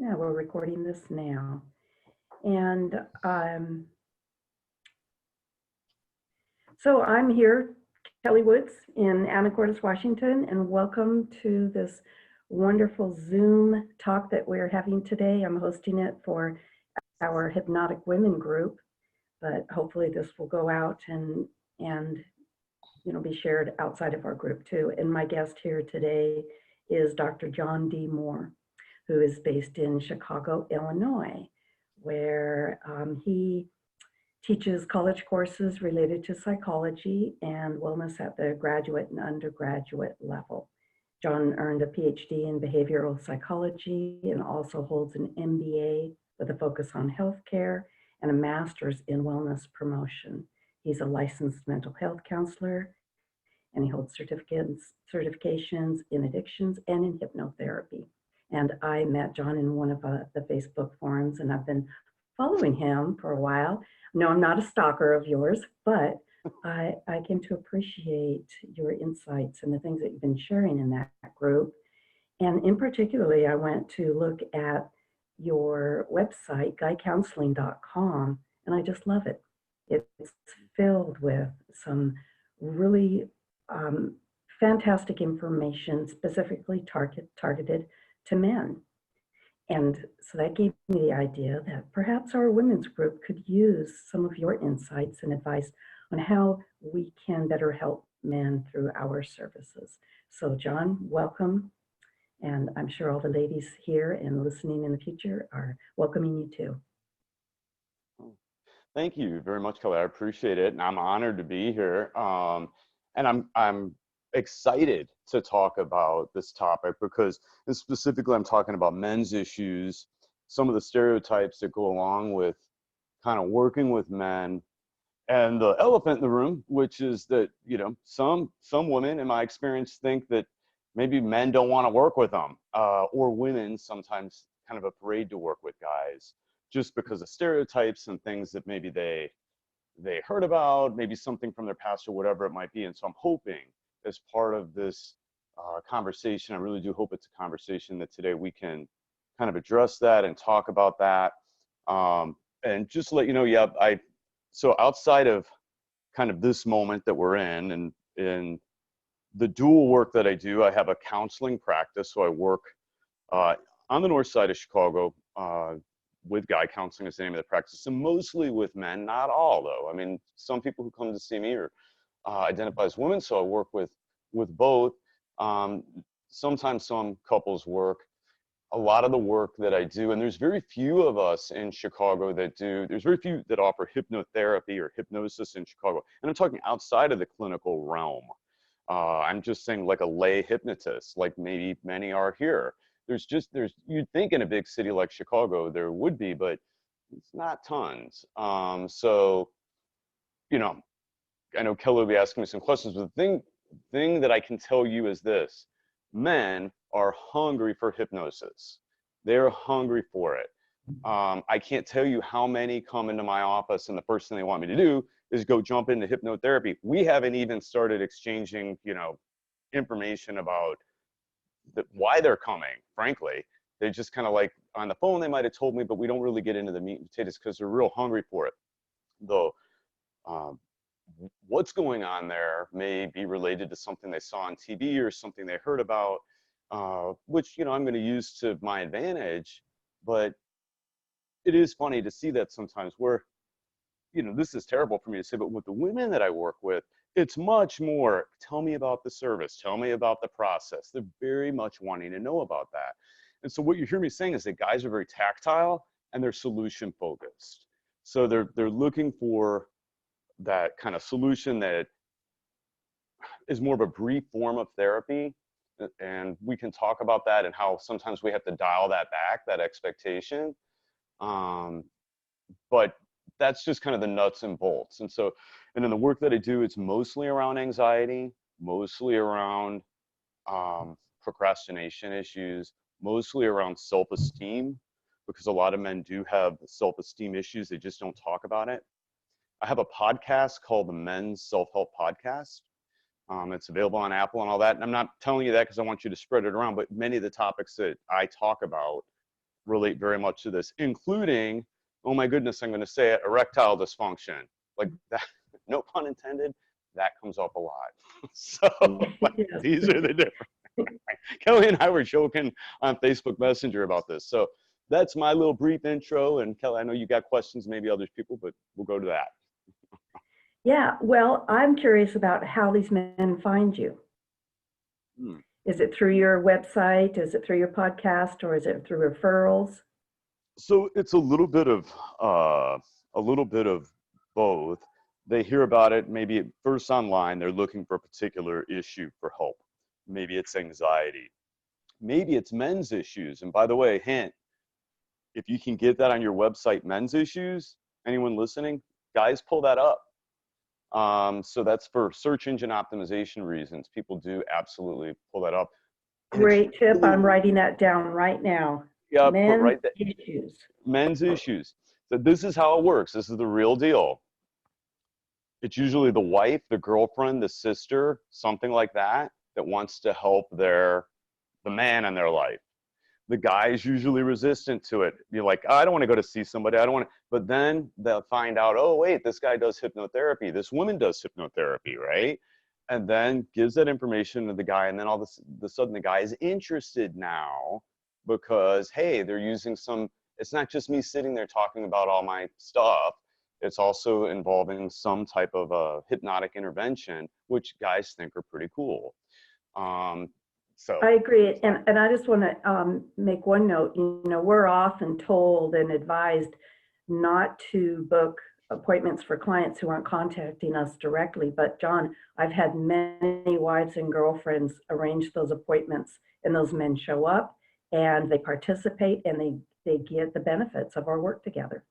Yeah, we're recording this now. And so I'm here, Kelly Woods in Anacortes, Washington, and welcome to this wonderful Zoom talk that we're having today. I'm hosting it for our Hypnotic Women group, but hopefully this will go out and be shared outside of our group too. And my guest here today is Dr. John D. Moore, who is based in Chicago, Illinois, where he teaches college courses related to psychology and wellness at the graduate and undergraduate level. John earned a PhD in behavioral psychology and also holds an MBA with a focus on healthcare and a master's in wellness promotion. He's a licensed mental health counselor, and he holds certifications in addictions and in hypnotherapy. And I met John in one of the Facebook forums, and I've been following him for a while. No, I'm not a stalker of yours, but I came to appreciate your insights and the things that you've been sharing in that group. And in particularly, I went to look at your website, guycounseling.com, and I just love it. It's filled with some really fantastic information specifically targeted to men. And so that gave me the idea that perhaps our women's group could use some of your insights and advice on how we can better help men through our services. So John, welcome. And I'm sure all the ladies here and listening in the future are welcoming you too. Thank you very much, Kelly. I appreciate it. And I'm honored to be here. And I'm excited to talk about this topic because, and specifically, I'm talking about men's issues, some of the stereotypes that go along with kind of working with men, and the elephant in the room, which is that, some women, in my experience, think that maybe men don't want to work with them, or women sometimes kind of afraid to work with guys just because of stereotypes and things that maybe they heard about, maybe something from their past or whatever it might be. And so I'm hoping, as part of this conversation, I really do hope it's a conversation that today we can kind of address that and talk about that. And just to let you know, so outside of kind of this moment that we're in and the dual work that I do, I have a counseling practice. So I work on the north side of Chicago with Guy Counseling is the name of the practice, and mostly with men, not all though. I mean, some people who come to see me are identify as women, so I work with both. Sometimes some couples work. A lot of the work that I do, and there's very few of us in Chicago there's very few that offer hypnotherapy or hypnosis in Chicago. And I'm talking outside of the clinical realm. I'm just saying like a lay hypnotist, like maybe many are here. You'd think in a big city like Chicago there would be, but it's not tons. So, I know Kelly will be asking me some questions, but the thing that I can tell you is this: men are hungry for hypnosis. They're hungry for it. I can't tell you how many come into my office and the first thing they want me to do is go jump into hypnotherapy. We haven't even started exchanging, information about why they're coming, frankly. They just kind of like on the phone, they might have told me, but we don't really get into the meat and potatoes because they're real hungry for it. Though what's going on there may be related to something they saw on TV or something they heard about, which, I'm going to use to my advantage. But it is funny to see that sometimes where, this is terrible for me to say, but with the women that I work with, it's much more, tell me about the service, tell me about the process. They're very much wanting to know about that. And so what you hear me saying is that guys are very tactile and they're solution focused. So they're looking for that kind of solution that is more of a brief form of therapy. And we can talk about that and how sometimes we have to dial that back, that expectation. But that's just kind of the nuts and bolts. And in the work that I do, it's mostly around anxiety, mostly around procrastination issues, mostly around self-esteem, because a lot of men do have self-esteem issues. They just don't talk about it. I have a podcast called the Men's Self-Help Podcast. It's available on Apple and all that. And I'm not telling you that because I want you to spread it around, but many of the topics that I talk about relate very much to this, including, oh my goodness, I'm going to say it, erectile dysfunction. Like that, no pun intended, that comes up a lot. So like, Yes. these are the different. Kelly and I were joking on Facebook Messenger about this. So that's my little brief intro. And Kelly, I know you got questions, maybe others people, but we'll go to that. Yeah, well, I'm curious about how these men find you. Hmm. Is it through your website? Is it through your podcast, or is it through referrals? So it's a little bit of both. They hear about it maybe first online. They're looking for a particular issue for help. Maybe it's anxiety. Maybe it's men's issues. And by the way, hint, if you can get that on your website, men's issues, anyone listening, guys, pull that up. So that's for search engine optimization reasons. People do absolutely pull that up. And it's Great tip. I'm really, writing that down right now. yeah, put Men's right there, issues. men's issues. So this is how it works. This is the real deal. It's usually the wife, the girlfriend, the sister, something like that, that wants to help the man in their life. The guy is usually resistant to it. You're like, oh, I don't want to go to see somebody. I don't want to. But then they'll find out, oh, wait, this guy does hypnotherapy. This woman does hypnotherapy, right? And then gives that information to the guy. And then all of a sudden the guy is interested now because, hey, they're using some, it's not just me sitting there talking about all my stuff. It's also involving some type of a hypnotic intervention, which guys think are pretty cool. So I agree. And I just want to make one note. You know, we're often told and advised not to book appointments for clients who aren't contacting us directly. But John, I've had many wives and girlfriends arrange those appointments, and those men show up and they participate and they get the benefits of our work together.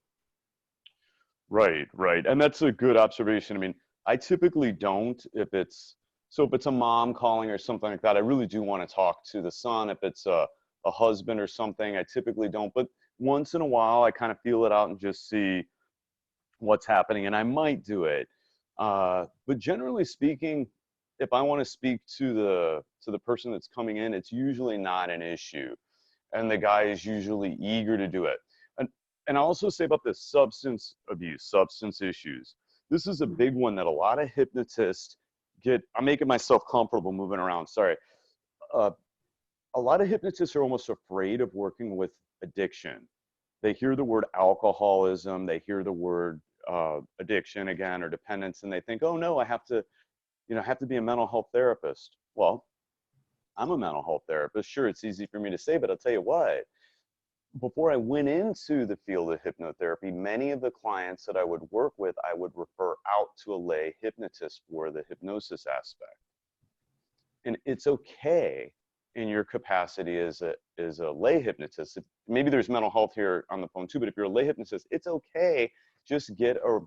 right, right. And that's a good observation. I mean, I typically don't if it's a mom calling or something like that, I really do want to talk to the son. If it's a husband or something, I typically don't. But once in a while, I kind of feel it out and just see what's happening, and I might do it. But generally speaking, if I want to speak to the person that's coming in, it's usually not an issue, and the guy is usually eager to do it. And and I also say about this substance abuse, substance issues. This is a big one that a lot of hypnotists get. I'm making myself comfortable moving around. Sorry. Uh, a lot of hypnotists are almost afraid of working with addiction. They hear the word alcoholism, they hear the word addiction again or dependence, and they think, oh no, I have to, have to be a mental health therapist. Well, I'm a mental health therapist. Sure, it's easy for me to say, but I'll tell you what, before I went into the field of hypnotherapy, many of the clients that I would work with, I would refer out to a lay hypnotist for the hypnosis aspect. And it's okay in your capacity as a lay hypnotist. Maybe there's mental health here on the phone too, but if you're a lay hypnotist, it's okay. Just get a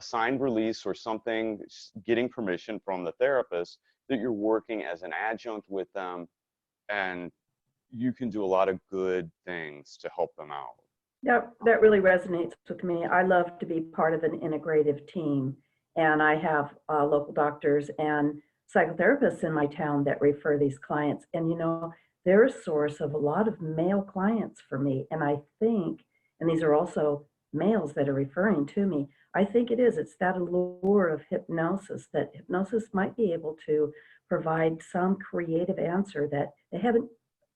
signed release or something, getting permission from the therapist that you're working as an adjunct with them, and you can do a lot of good things to help them out. That really resonates with me. I love to be part of an integrative team, and I have local doctors and psychotherapists in my town that refer these clients. And you know, they're a source of a lot of male clients for me. And I think, and these are also males that are referring to me, I think it's that allure of hypnosis, that hypnosis might be able to provide some creative answer that they haven't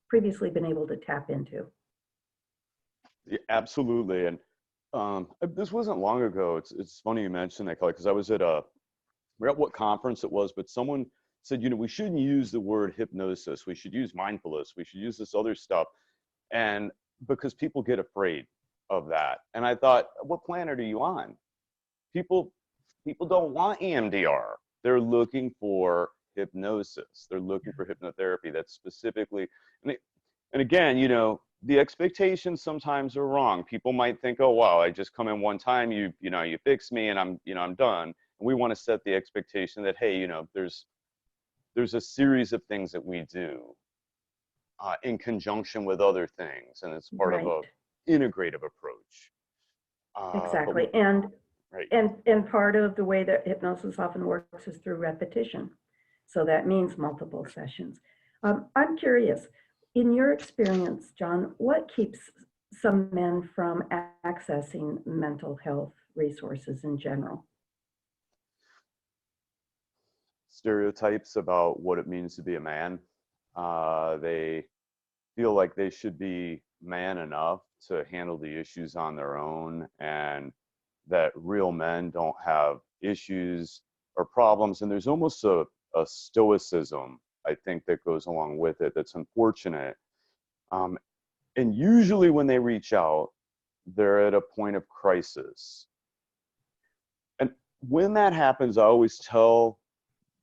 previously been able to tap into. Yeah, absolutely. And this wasn't long ago. It's funny you mentioned that, Kelly, because we're at what conference it was, but someone said, we shouldn't use the word hypnosis. We should use mindfulness. We should use this other stuff. And because people get afraid of that. And I thought, what planet are you on? People don't want EMDR. They're looking for hypnosis. They're looking for hypnotherapy that's specifically, and again, the expectations sometimes are wrong. People might think, oh, wow, I just come in one time, you fix me and I'm done. And we want to set the expectation that, hey, there's a series of things that we do in conjunction with other things. And it's part of Right. a integrative approach. Exactly. And Right. and part of the way that hypnosis often works is through repetition. So that means multiple sessions. I'm curious, in your experience, John, what keeps some men from accessing mental health resources in general? Stereotypes about what it means to be a man. They feel like they should be man enough to handle the issues on their own, and that real men don't have issues or problems. And there's almost a stoicism, I think, that goes along with it that's unfortunate. Um, and usually when they reach out, they're at a point of crisis. And when that happens, I always tell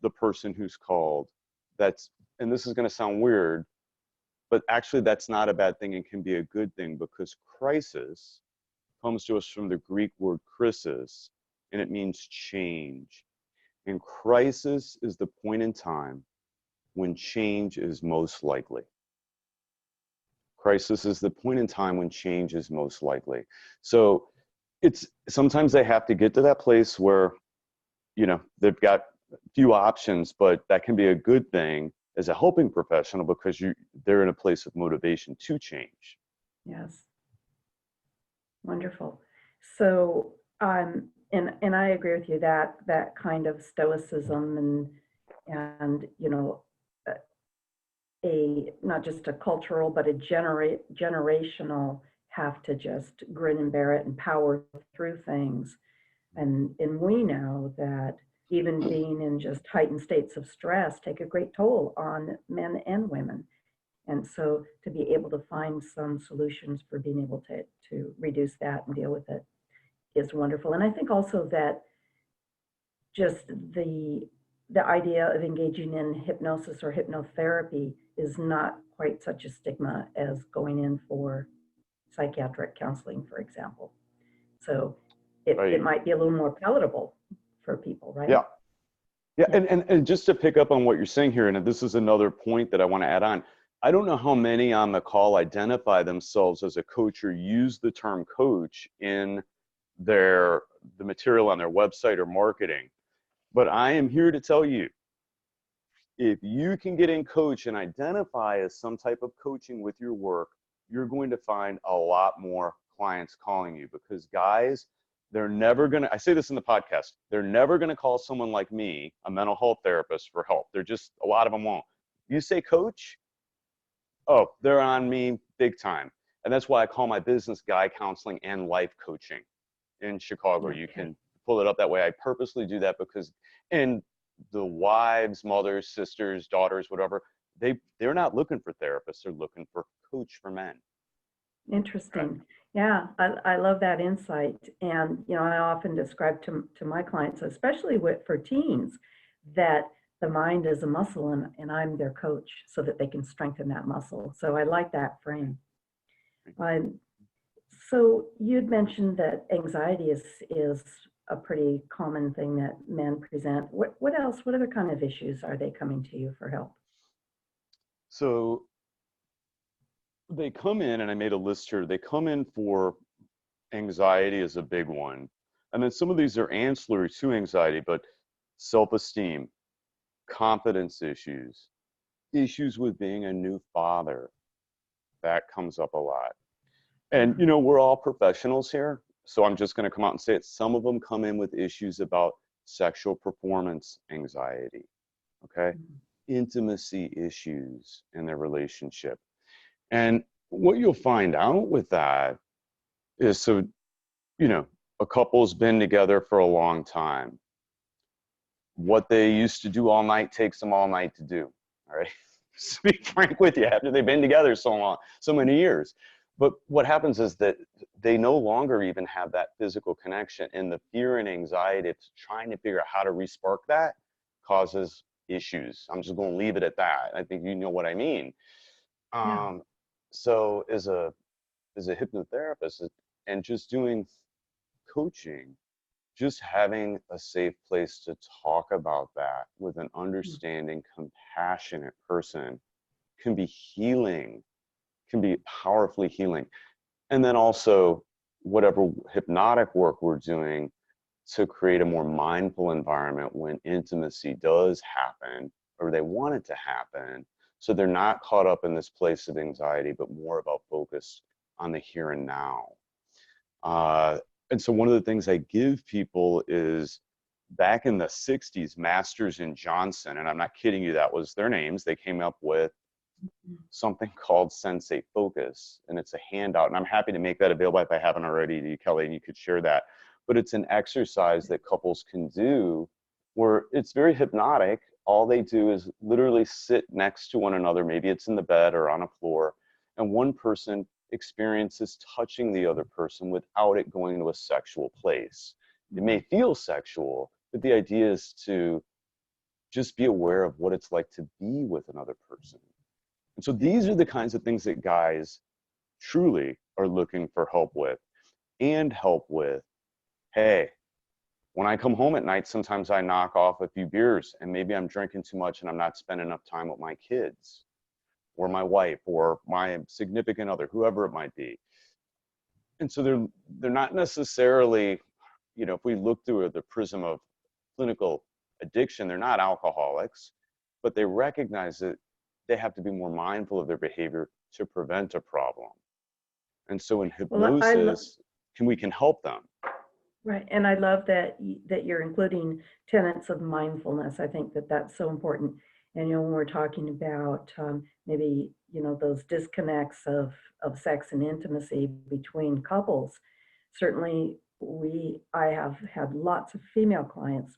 the person who's called that's, and this is going to sound weird, but actually that's not a bad thing and can be a good thing, because crisis comes to us from the Greek word krisis, and it means change. And crisis is the point in time when change is most likely. Crisis is the point in time when change is most likely. So it's sometimes they have to get to that place where, they've got a few options, but that can be a good thing as a helping professional, because they're in a place of motivation to change. Yes. Wonderful. So, and I agree with you that that kind of stoicism and a not just a cultural but a generational have to just grin and bear it and power through things. And we know that even being in just heightened states of stress take a great toll on men and women. And so to be able to find some solutions for being able to reduce that and deal with it is wonderful. And I think also that just the idea of engaging in hypnosis or hypnotherapy is not quite such a stigma as going in for psychiatric counseling, for example. So it Right. might be a little more palatable for people, right? Yeah. Yeah. Yeah. And just to pick up on what you're saying here, and this is another point that I want to add on. I don't know how many on the call identify themselves as a coach or use the term coach in the material on their website or marketing. But I am here to tell you, if you can get in coach and identify as some type of coaching with your work, you're going to find a lot more clients calling you, because guys, they're never going to, I say this in the podcast, they're never going to call someone like me, a mental health therapist, for help. They're just, a lot of them won't. You say coach, oh, they're on me big time. And that's why I call my business guy counseling and life coaching in Chicago. You Okay. can pull it up that way. I purposely do that because, and the wives, mothers, sisters, daughters, whatever, they're not looking for therapists. They're looking for coach for men. Right. Interesting. Yeah, I love that insight. And, I often describe to my clients, especially for teens, that the mind is a muscle and I'm their coach so that they can strengthen that muscle. So I like that frame. Um, so you'd mentioned that anxiety is a pretty common thing that men present. What else? What other kind of issues are they coming to you for help? So they come in, and I made a list here. They come in for anxiety is a big one. And then some of these are ancillary to anxiety, but self-esteem, confidence issues, issues with being a new father, that comes up a lot. And, Yeah. we're all professionals here. So I'm just going to come out and say it. Some of them come in with issues about sexual performance anxiety, okay? Mhm. Intimacy issues in their relationship. And what you'll find out with that is, so, you know, a couple's been together for a long time. What they used to do all night takes them all night to do, all right? To be frank with you, after they've been together so long, so many years. But what happens is that they no longer even have that physical connection, and the fear and anxiety of trying to figure out how to respark that causes issues. I'm just going to leave it at that. I think you know what I mean. Yeah. Um, so as a hypnotherapist and just doing coaching, just having a safe place to talk about that with an Mm. understanding, compassionate person can be healing, can be powerfully healing. And then also, whatever hypnotic work we're doing to create a more mindful environment when intimacy does happen or they want it to happen. So they're not caught up in this place of anxiety, but more about focus on the here and now. And so one of the things I give people is, back in the 60s, Masters and Johnson, and I'm not kidding you, that was their names. They came up with something called Sensate Focus, and it's a handout. And I'm happy to make that available if I haven't already to you, Kelly, and you could share that. But it's an exercise that couples can do where it's very hypnotic. All they do is literally sit next to one another. Maybe it's in the bed or on a floor, and one person experiences touching the other person without it going to a sexual place. It may feel sexual, but the idea is to just be aware of what it's like to be with another person. And so these are the kinds of things that guys truly are looking for help with, and help with, hey, when I come home at night, sometimes I knock off a few beers and maybe I'm drinking too much and I'm not spending enough time with my kids or my wife or my significant other, whoever it might be. And so they're not necessarily, if we look through the prism of clinical addiction, they're not alcoholics, but they recognize that they have to be more mindful of their behavior to prevent a problem. And so in hypnosis, we can help them. Right, and I love that you're including tenets of mindfulness. I think that that's so important. And when we're talking about maybe those disconnects of sex and intimacy between couples, certainly I have had lots of female clients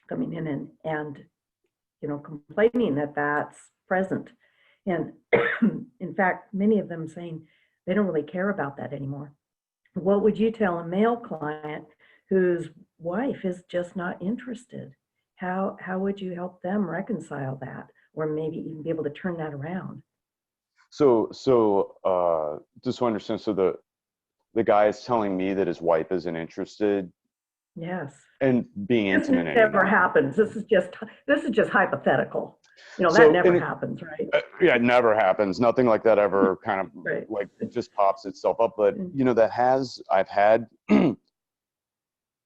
coming in and complaining that that's present, and in fact, many of them saying they don't really care about that anymore. What would you tell a male client whose wife is just not interested? How would you help them reconcile that, or maybe even be able to turn that around? So just to understand, so the guy is telling me that his wife isn't interested. Yes. And being intimate This never anymore. happens. This is just hypothetical. That So, never happens, right? Yeah, it never happens. Nothing like that ever kind of Right. like it just pops itself up. But I've had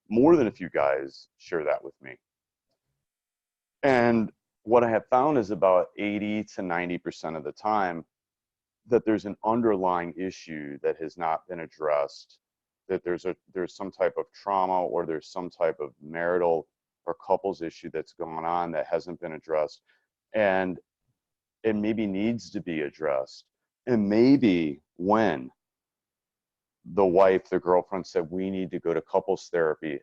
more than a few guys share that with me. And what I have found is about 80 to 90% of the time that there's an underlying issue that has not been addressed, that there's some type of trauma, or there's some type of marital or couples issue that's going on that hasn't been addressed, and it maybe needs to be addressed. And maybe when the girlfriend said, we need to go to couples therapy,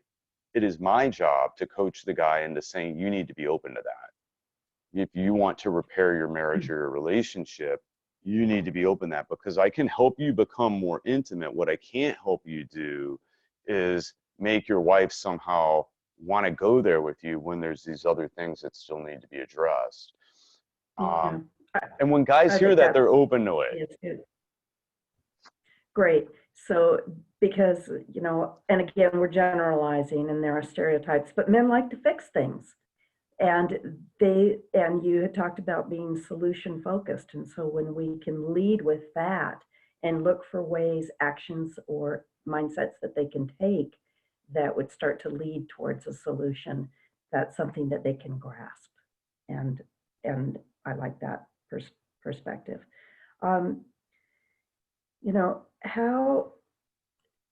it is my job to coach the guy into saying, you need to be open to that. If you want to repair your marriage or your relationship, you need to be open to that, because I can help you become more intimate. What I can't help you do is make your wife somehow want to go there with you when there's these other things that still need to be addressed. Yeah. And when guys hear that, they're open to it. Great. So, because, and again, we're generalizing and there are stereotypes, but men like to fix things. And you had talked about being solution focused. And so when we can lead with that and look for ways, actions, or mindsets that they can take that would start to lead towards a solution, that's something that they can grasp. And I like that perspective. How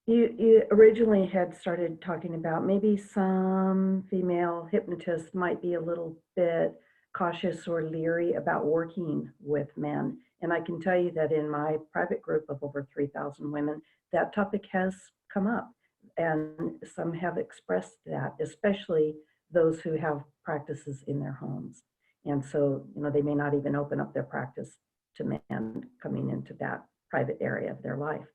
you originally had started talking about maybe some female hypnotists might be a little bit cautious or leery about working with men. And I can tell you that in my private group of over 3,000 women, that topic has come up. And some have expressed that, especially those who have practices in their homes. And so, they may not even open up their practice to men coming into that private area of their life.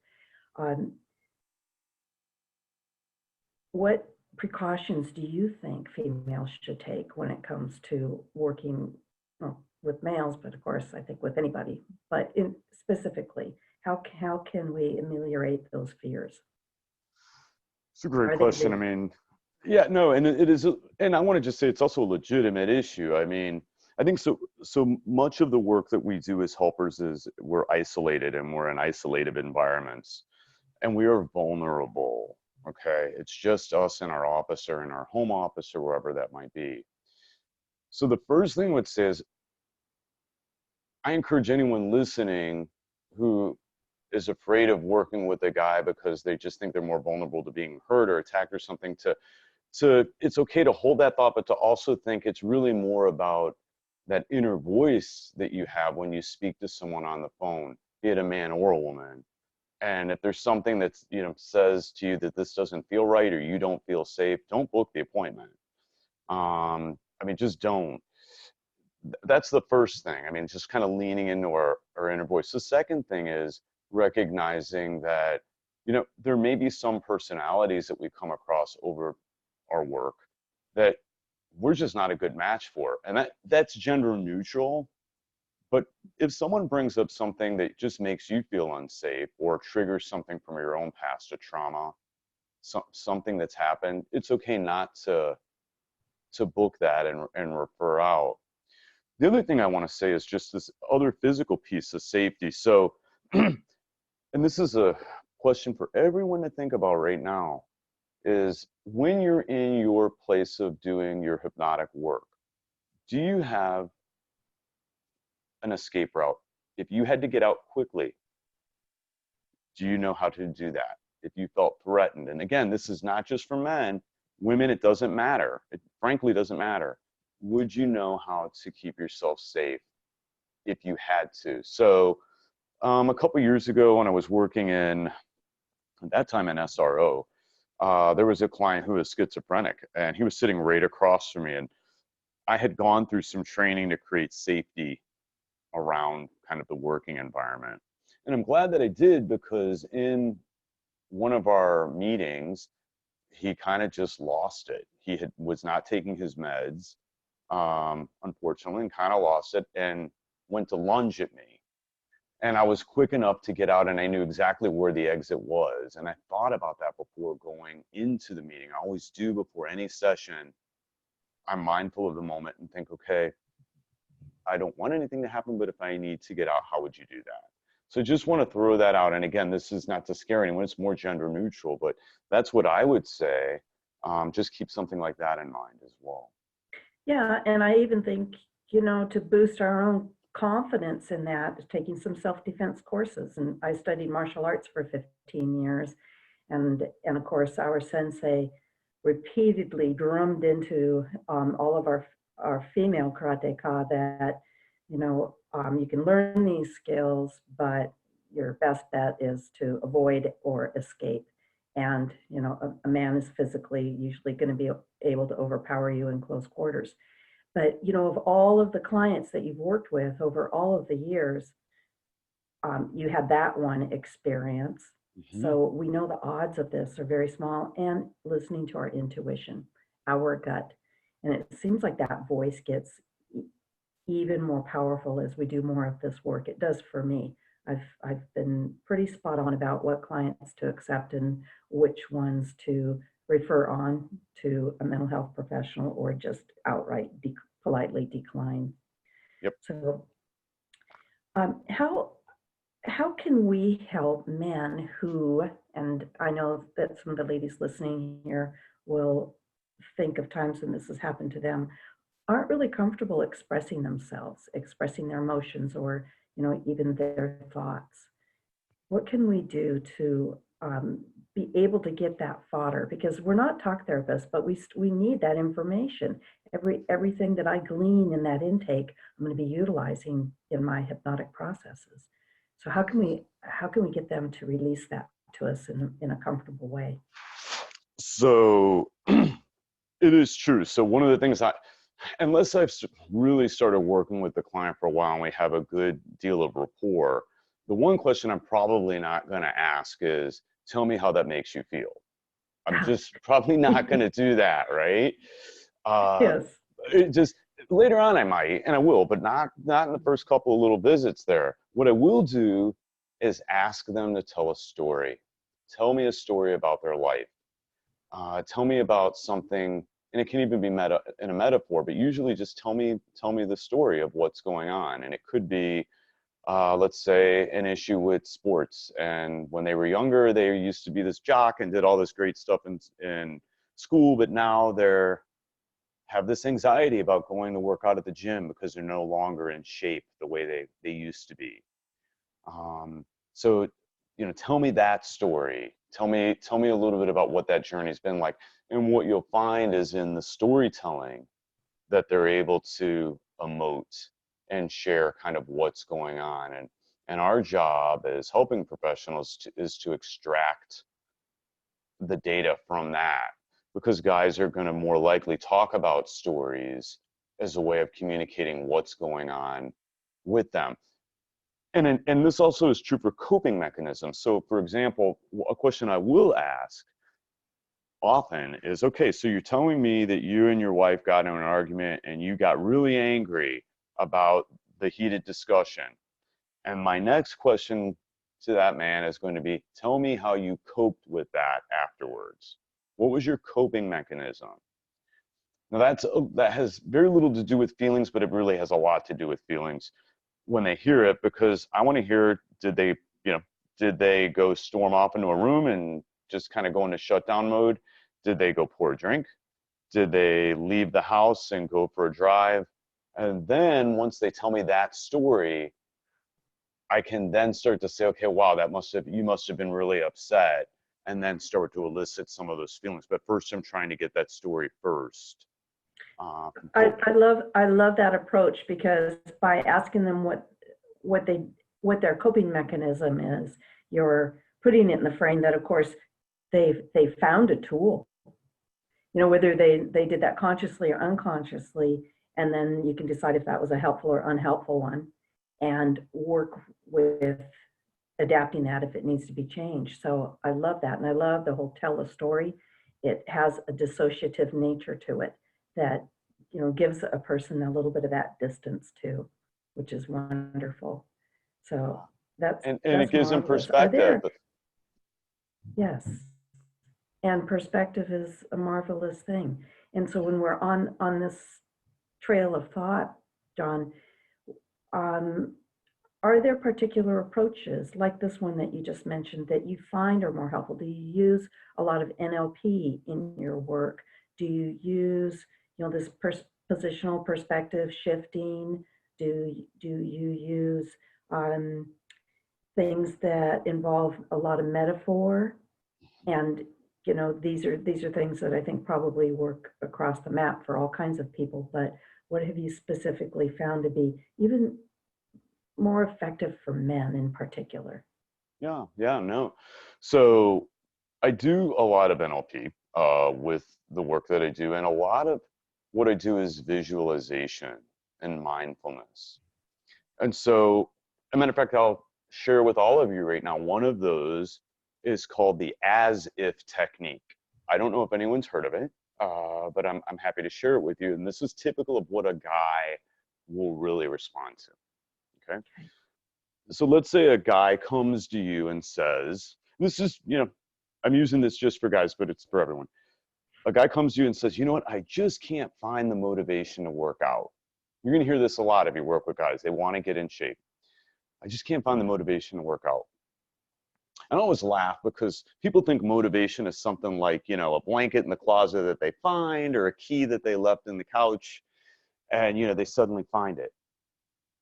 What precautions do you think females should take when it comes to working with males, but of course, I think with anybody, but specifically, how can we ameliorate those fears? It's a great question. I mean, yeah, no, and it is, and I want to just say it's also a legitimate issue. I mean, I think so much of the work that we do as helpers is we're isolated, and we're in isolated environments, and we are vulnerable. Okay, it's just us in our office or in our home office or wherever that might be. So the first thing I would say is, I encourage anyone listening who is afraid of working with a guy because they just think they're more vulnerable to being hurt or attacked or something, to it's okay to hold that thought, but to also think it's really more about that inner voice that you have when you speak to someone on the phone, be it a man or a woman. And if there's something that's, says to you that this doesn't feel right or you don't feel safe, don't book the appointment. I mean, just don't. That's the first thing. I mean, just kind of leaning into our inner voice. The second thing is recognizing that, there may be some personalities that we come across over our work that we're just not a good match for. And that's gender neutral. But if someone brings up something that just makes you feel unsafe or triggers something from your own past, a trauma, something that's happened, it's okay not to book that and refer out. The other thing I want to say is just this other physical piece of safety. So, and this is a question for everyone to think about right now, is when you're in your place of doing your hypnotic work, do you have an escape route? If you had to get out quickly, do you know how to do that? If you felt threatened, and again, this is not just for men, women, it doesn't matter. It frankly doesn't matter. Would you know how to keep yourself safe if you had to? So a couple years ago when I was working at that time in SRO, there was a client who was schizophrenic and he was sitting right across from me. And I had gone through some training to create safety around kind of the working environment. And I'm glad that I did, because in one of our meetings, he kind of just lost it. He was not taking his meds, unfortunately, and kind of lost it and went to lunge at me. And I was quick enough to get out and I knew exactly where the exit was. And I thought about that before going into the meeting. I always do before any session. I'm mindful of the moment and think, okay, I don't want anything to happen, but if I need to get out, how would you do that? So just want to throw that out. And again, this is not to scare anyone, it's more gender neutral, but that's what I would say. Just keep something like that in mind as well. Yeah, and I even think, to boost our own confidence in that, taking some self-defense courses. And I studied martial arts for 15 years. And of course, our sensei repeatedly drummed into all of our female karateka that, you can learn these skills, but your best bet is to avoid or escape. And, a man is physically usually going to be able to overpower you in close quarters. But, of all of the clients that you've worked with over all of the years, you had that one experience. Mm-hmm. So we know the odds of this are very small, and listening to our intuition, our gut. And it seems like that voice gets even more powerful as we do more of this work. It does for me. I've been pretty spot on about what clients to accept and which ones to refer on to a mental health professional or just outright politely decline. Yep. So how can we help men who, and I know that some of the ladies listening here will think of times when this has happened to them, aren't really comfortable expressing themselves, expressing their emotions, or even their thoughts? What can we do to be able to get that fodder? Because we're not talk therapists, but we need that information. Everything that I glean in that intake, I'm going to be utilizing in my hypnotic processes. So how can we get them to release that to us in a comfortable way? So it is true. So one of the things unless I've really started working with the client for a while and we have a good deal of rapport, the one question I'm probably not going to ask is, tell me how that makes you feel. I'm just probably not going to do that, right? Yes. It just later on I might, and I will, but not in the first couple of little visits there. What I will do is ask them to tell a story. Tell me a story about their life. Tell me about something, and it can even be in a metaphor, but usually just tell me the story of what's going on. And it could be, let's say, an issue with sports. And when they were younger, they used to be this jock and did all this great stuff in school, but now they're have this anxiety about going to work out at the gym because they're no longer in shape the way they used to be. So tell me that story. Tell me a little bit about what that journey's been like. And what you'll find is in the storytelling that they're able to emote and share kind of what's going on. And our job as helping professionals is to extract the data from that, because guys are going to more likely talk about stories as a way of communicating what's going on with them. And this also is true for coping mechanisms. So for example, a question I will ask often is, okay, so you're telling me that you and your wife got in an argument and you got really angry about the heated discussion. And my next question to that man is going to be, tell me how you coped with that afterwards. What was your coping mechanism? Now that has very little to do with feelings, but it really has a lot to do with feelings when they hear it, because I want to hear, did they go storm off into a room and just kind of go into shutdown mode? Did they go pour a drink? Did they leave the house and go for a drive? And then once they tell me that story, I can then start to say, okay, wow, you must have been really upset, and then start to elicit some of those feelings. But first, I'm trying to get that story first. I love that approach, because by asking them what their coping mechanism is, you're putting it in the frame that, of course, they found a tool. Whether they did that consciously or unconsciously, and then you can decide if that was a helpful or unhelpful one, and work with adapting that if it needs to be changed. So I love that, and I love the whole tell a story. It has a dissociative nature to it that gives a person a little bit of that distance too, which is wonderful. So that's and that's it gives them marvelous. Are perspective. there? Yes, and perspective is a marvelous thing. And so when we're on this trail of thought, John, um, are there particular approaches like this one that you just mentioned that you find are more helpful? Do you use a lot of NLP in your work? Do you use, this positional perspective shifting? Do you use things that involve a lot of metaphor? And these are things that I think probably work across the map for all kinds of people. But what have you specifically found to be even more effective for men in particular? Yeah, no. So I do a lot of NLP with the work that I do, and a lot of what I do is visualization and mindfulness. And so, as a matter of fact, I'll share with all of you right now. One of those is called the as if technique. I don't know if anyone's heard of it, but I'm happy to share it with you. And this is typical of what a guy will really respond to. Okay. So let's say a guy comes to you and says, this is, I'm using this just for guys, but it's for everyone. A guy comes to you and says, you know what, I just can't find the motivation to work out. You're going to hear this a lot if you work with guys. They want to get in shape. I just can't find the motivation to work out. I always laugh because people think motivation is something like, a blanket in the closet that they find, or a key that they left in the couch, and, they suddenly find it.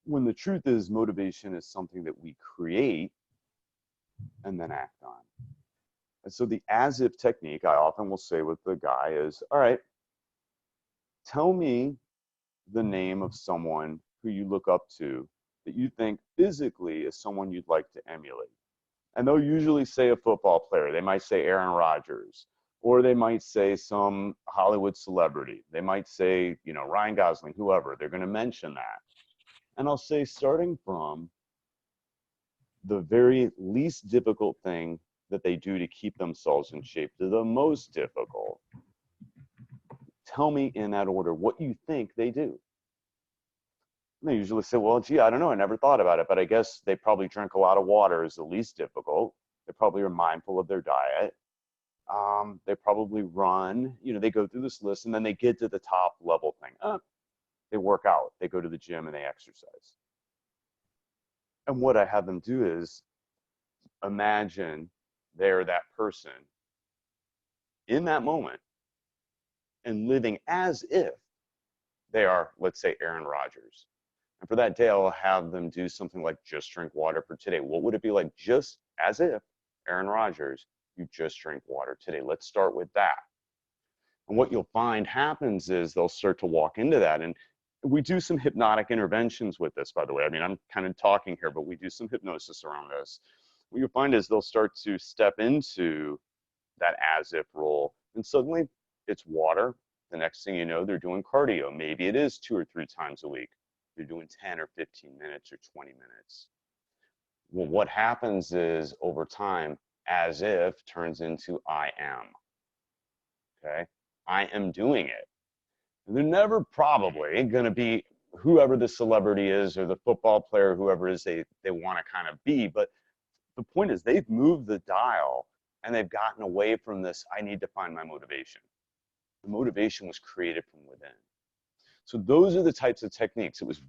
When the truth is, motivation is something that we create and then act on. And so the as if technique, I often will say with the guy is, all right, tell me the name of someone who you look up to that you think physically is someone you'd like to emulate. And they'll usually say a football player. They might say Aaron Rodgers, or they might say some Hollywood celebrity. They might say, Ryan Gosling, whoever. They're going to mention that. And I'll say, starting from the very least difficult thing that they do to keep themselves in shape to the most difficult, tell me in that order what you think they do. And they usually say, well, gee, I don't know. I never thought about it, but I guess they probably drink a lot of water is the least difficult. They probably are mindful of their diet. They probably run, they go through this list, and then they get to the top level thing. They work out, they go to the gym, and they exercise. And what I have them do is imagine they're that person in that moment and living as if they are, let's say, Aaron Rodgers. And for that day, I'll have them do something like just drink water for today. What would it be like just as if Aaron Rodgers, you just drink water today? Let's start with that. And what you'll find happens is they'll start to walk into that. And we do some hypnotic interventions with this, by the way. I mean, I'm kind of talking here, but we do some hypnosis around this. What you'll find is they'll start to step into that as if role, and suddenly it's water. The next thing you know, they're doing cardio. Maybe it is 2 or 3 times a week. They're doing 10 or 15 minutes or 20 minutes. Well, what happens is over time, as if turns into I am. Okay? I am doing it. They're never probably going to be whoever the celebrity is or the football player, whoever it is they want to kind of be. But the point is they've moved the dial and they've gotten away from this, I need to find my motivation. The motivation was created from within. So those are the types of techniques. It was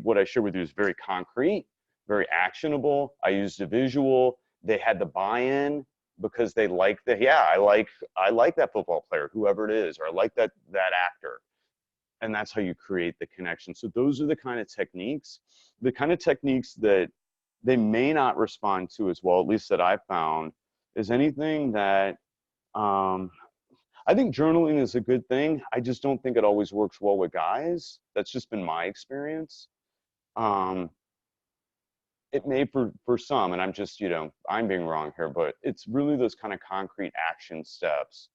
what I shared with you is very concrete, very actionable. I used a visual. They had the buy-in because they liked I like that football player, whoever it is, or I like that actor. And that's how you create the connection. So those are the kind of techniques that they may not respond to as well, at least that I've found, is anything that I think journaling is a good thing. I just don't think it always works well with guys. That's just been my experience. It may for some, and I'm just, I'm being wrong here, but it's really those kind of concrete action steps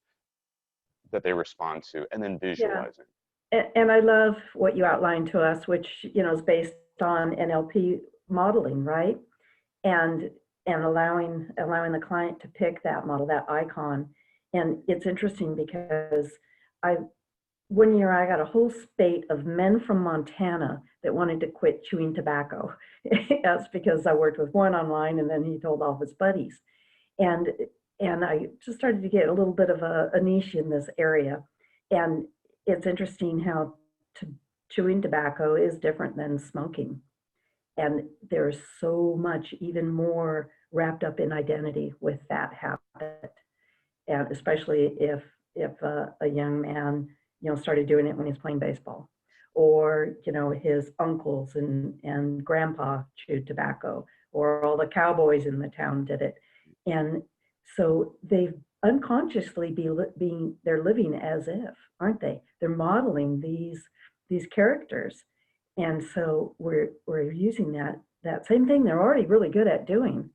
that they respond to, and then visualizing. And I love what you outlined to us, which, is based on NLP modeling, right? And allowing the client to pick that model, that icon. And it's interesting because one year I got a whole spate of men from Montana that wanted to quit chewing tobacco. That's because I worked with one online, and then he told all of his buddies. And I just started to get a little bit of a niche in this area. And it's interesting how chewing tobacco is different than smoking. And there's so much even more wrapped up in identity with that habit. And especially if a young man, started doing it when he's playing baseball, or, his uncles and grandpa chewed tobacco, or all the cowboys in the town did it. And so they've unconsciously they're living as if, aren't they? They're modeling these characters. And so we're using that same thing they're already really good at doing,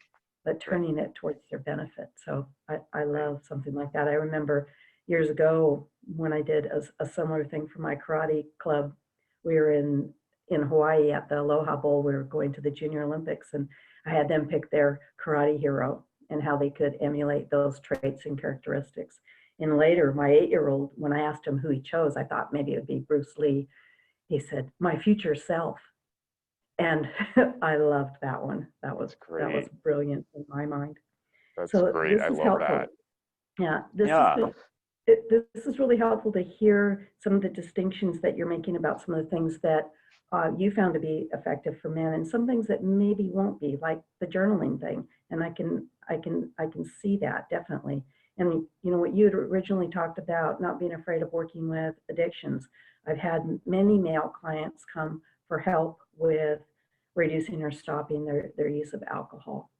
but turning it towards their benefit. So I love something like that. I remember years ago when I did a similar thing for my karate club. We were in Hawaii at the Aloha Bowl. We were going to the Junior Olympics, and I had them pick their karate hero and how they could emulate those traits and characteristics. And later, my 8-year-old, when I asked him who he chose, I thought maybe it would be Bruce Lee. He said, "My future self." And I loved that one. That was brilliant in my mind. That's so great. This I is love helpful. that. Yeah, Yeah. this is really helpful to hear some of the distinctions that you're making about some of the things that you found to be effective for men, and some things that maybe won't be, like the journaling thing. And I can see that definitely. And what you had originally talked about, not being afraid of working with addictions. I've had many male clients come for help with reducing or stopping their use of alcohol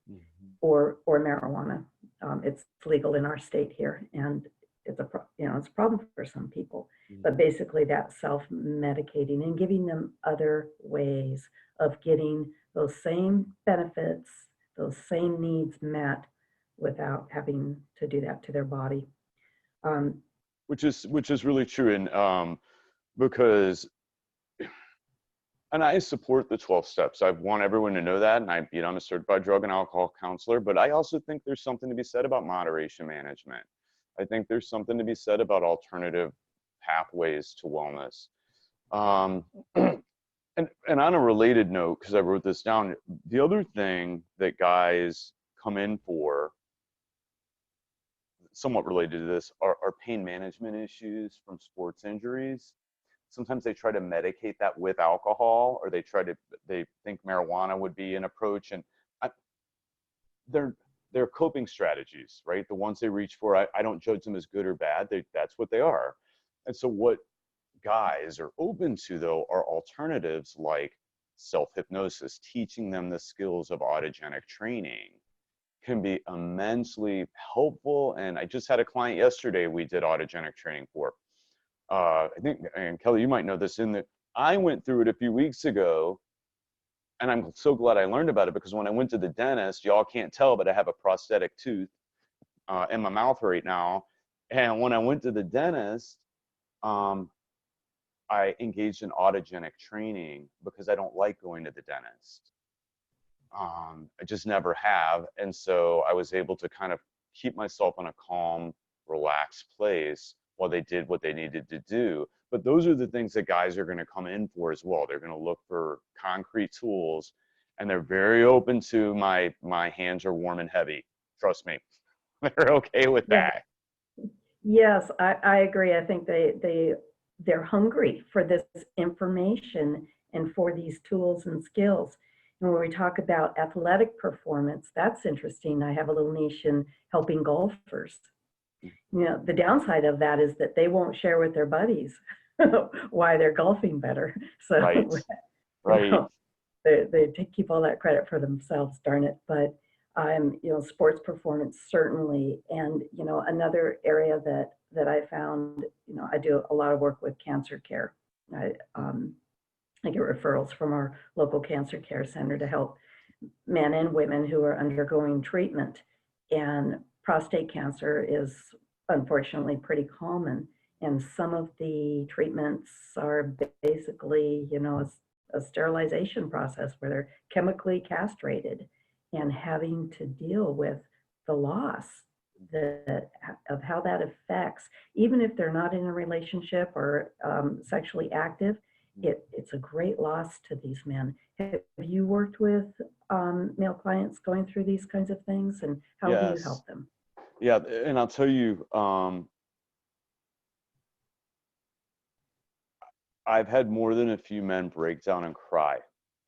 or marijuana. It's legal in our state here, and it's a problem for some people. But basically, that self-medicating and giving them other ways of getting those same benefits, those same needs met without having to do that to their body. Which is really true, and because, and I support the 12 steps. I want everyone to know that, and I'm a certified drug and alcohol counselor. But I also think there's something to be said about moderation management. I think there's something to be said about alternative pathways to wellness. And on a related note, because I wrote this down, the other thing that guys come in for, somewhat related to this, are pain management issues from sports injuries. Sometimes they try to medicate that with alcohol, or they think marijuana would be an approach, and they're coping strategies, right? The ones they reach for, I don't judge them as good or bad. That's what they are. And so what guys are open to, though, are alternatives like self-hypnosis, teaching them the skills of autogenic training can be immensely helpful. And I just had a client yesterday we did autogenic training for. I think, and Kelly, you might know this, in that I went through it a few weeks ago, and I'm so glad I learned about it, because when I went to the dentist, y'all can't tell, but I have a prosthetic tooth in my mouth right now. And when I went to the dentist, um, I engaged in autogenic training because I don't like going to the dentist. I just never have. And so I was able to kind of keep myself in a calm, relaxed place while they did what they needed to do. But those are the things that guys are going to come in for as well. They're going to look for concrete tools, and they're very open to my hands are warm and heavy. Trust me, they're okay with Yeah. that. Yes, I agree. I think they're hungry for this information and for these tools and skills. And when we talk about athletic performance, that's interesting. I have a little niche in helping golfers. You know, the downside of that is that they won't share with their buddies why they're golfing better. So, Right, you right. know, they keep all that credit for themselves, darn it. But you know, sports performance certainly, and you know, another area that I found, you know, I do a lot of work with cancer care. I get referrals from our local cancer care center to help men and women who are undergoing treatment, and prostate cancer is unfortunately pretty common. And some of the treatments are basically, you know, a sterilization process where they're chemically castrated and having to deal with the loss that of how that affects, even if they're not in a relationship or sexually active, it's a great loss to these men. Have you worked with male clients going through these kinds of things, and how do you Yes. help them? Yeah, and I'll tell you, I've had more than a few men break down and cry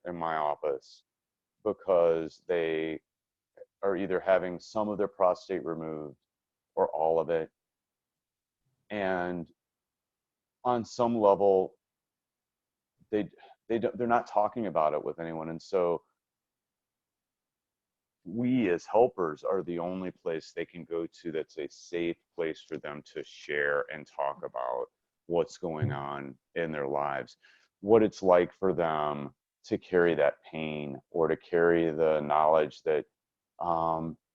in my office because they are either having some of their prostate removed or all of it. And on some level, they they're not talking about it with anyone. And so we as helpers are the only place they can go to that's a safe place for them to share and talk about what's going on in their lives, what it's like for them to carry that pain, or to carry the knowledge that